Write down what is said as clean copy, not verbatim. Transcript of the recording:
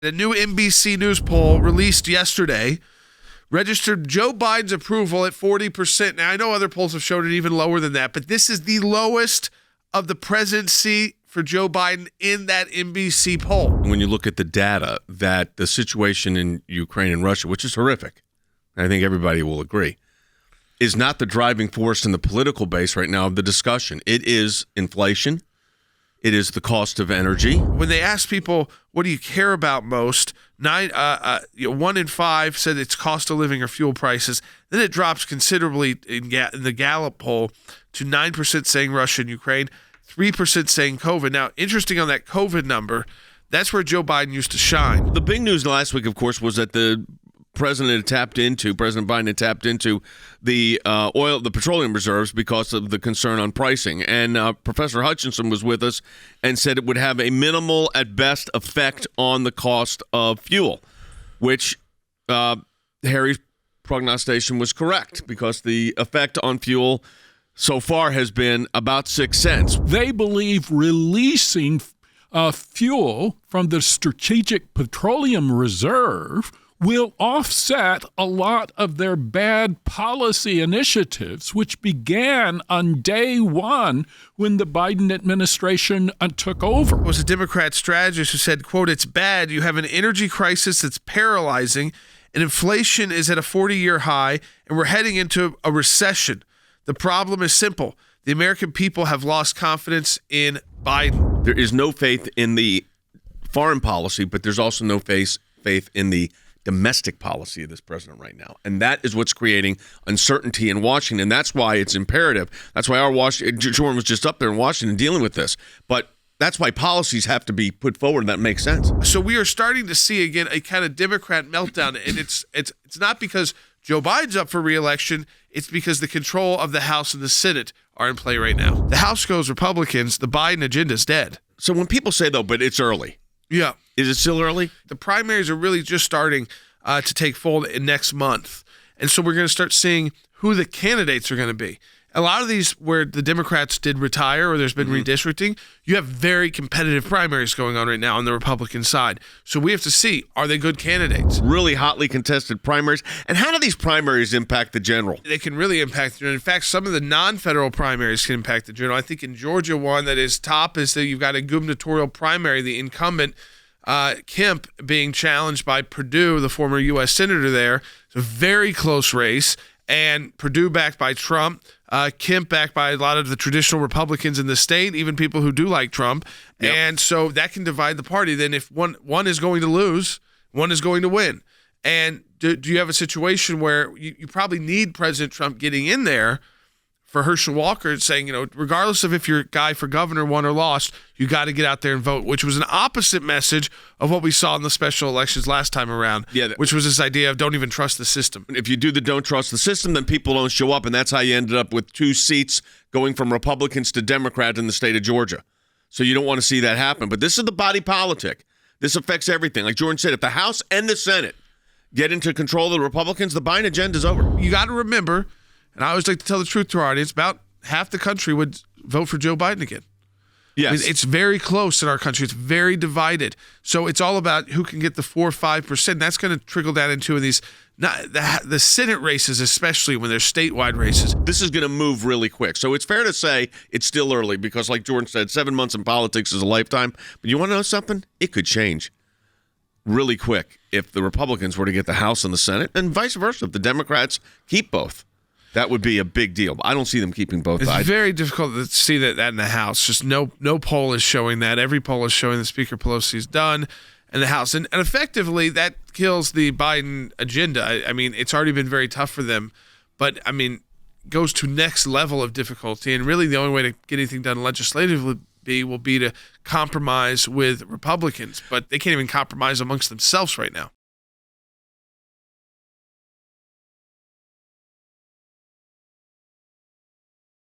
The new NBC News poll released yesterday registered Joe Biden's approval at 40%. Now, I know other polls have shown it even lower than that, but this is the lowest of the presidency for Joe Biden in that NBC poll. When you look at the data, that the situation in Ukraine and Russia, which is horrific, I think everybody will agree, is not the driving force in the political base right now of the discussion. It is inflation. It is the cost of energy. When they ask people, what do you care about most, 1 in 5 said it's cost of living or fuel prices. Then it drops considerably in the Gallup poll to 9% saying Russia and Ukraine, 3% saying COVID. Now, interesting on that COVID number, that's where Joe Biden used to shine. The big news last week, of course, was that President Biden had tapped into the the petroleum reserves because of the concern on pricing. And Professor Hutchison was with us and said it would have a minimal, at best, effect on the cost of fuel, which Harry's prognostication was correct because the effect on fuel so far has been about 6 cents. They believe releasing fuel from the Strategic Petroleum Reserve will offset a lot of their bad policy initiatives, which began on day one when the Biden administration took over. It was a Democrat strategist who said, quote, "It's bad. You have an energy crisis that's paralyzing, and inflation is at a 40-year high, and we're heading into a recession. The problem is simple. The American people have lost confidence in Biden." There is no faith in the foreign policy, but there's also no faith in the domestic policy of this president right now. And that is what's creating uncertainty in Washington. That's why it's imperative. That's why Jordan was just up there in Washington dealing with this. But that's why policies have to be put forward, and that makes sense. So we are starting to see, again, a kind of Democrat meltdown. And it's not because Joe Biden's up for re-election. It's because the control of the House and the Senate are in play right now. The House goes Republicans. The Biden agenda is dead. So when people say, though, but it's early. Yeah. Is it still early? The primaries are really just starting to take fold in next month. And so we're going to start seeing who the candidates are going to be. A lot of these where the Democrats did retire or there's been redistricting, you have very competitive primaries going on right now on the Republican side. So we have to see, are they good candidates? Really hotly contested primaries. And how do these primaries impact the general? They can really impact the general. In fact, some of the non-federal primaries can impact the general. I think in Georgia, one that is top is that you've got a gubernatorial primary, the incumbent Kemp being challenged by Perdue, the former U.S. Senator there. It's a very close race. And Perdue backed by Trump, Kemp backed by a lot of the traditional Republicans in the state, even people who do like Trump. Yep. And so that can divide the party. Then if one is going to lose, one is going to win. And do you have a situation where you probably need President Trump getting in there for Herschel Walker saying, regardless of if your guy for governor won or lost, you got to get out there and vote, which was an opposite message of what we saw in the special elections last time around, which was this idea of don't even trust the system. If you do the don't trust the system, then people don't show up, and that's how you ended up with 2 seats going from Republicans to Democrats in the state of Georgia. So you don't want to see that happen. But this is the body politic. This affects everything. Like Jordan said, if the House and the Senate get into control of the Republicans, the Biden agenda is over. You got to remember, and I always like to tell the truth to our audience, about half the country would vote for Joe Biden again. Yes. I mean, it's very close in our country. It's very divided. So it's all about who can get the 4 or 5%. That's going to trickle down into these, the Senate races, especially when they're statewide races. This is going to move really quick. So it's fair to say it's still early because, like Jordan said, 7 months in politics is a lifetime. But you want to know something? It could change really quick if the Republicans were to get the House and the Senate, and vice versa if the Democrats keep both. That would be a big deal. I don't see them keeping both sides. It's very difficult to see that in the House. Just no poll is showing that. Every poll is showing that Speaker Pelosi is done in the House. And effectively, that kills the Biden agenda. I mean, it's already been very tough for them. But, I mean, goes to next level of difficulty. And really the only way to get anything done legislatively will be to compromise with Republicans. But they can't even compromise amongst themselves right now.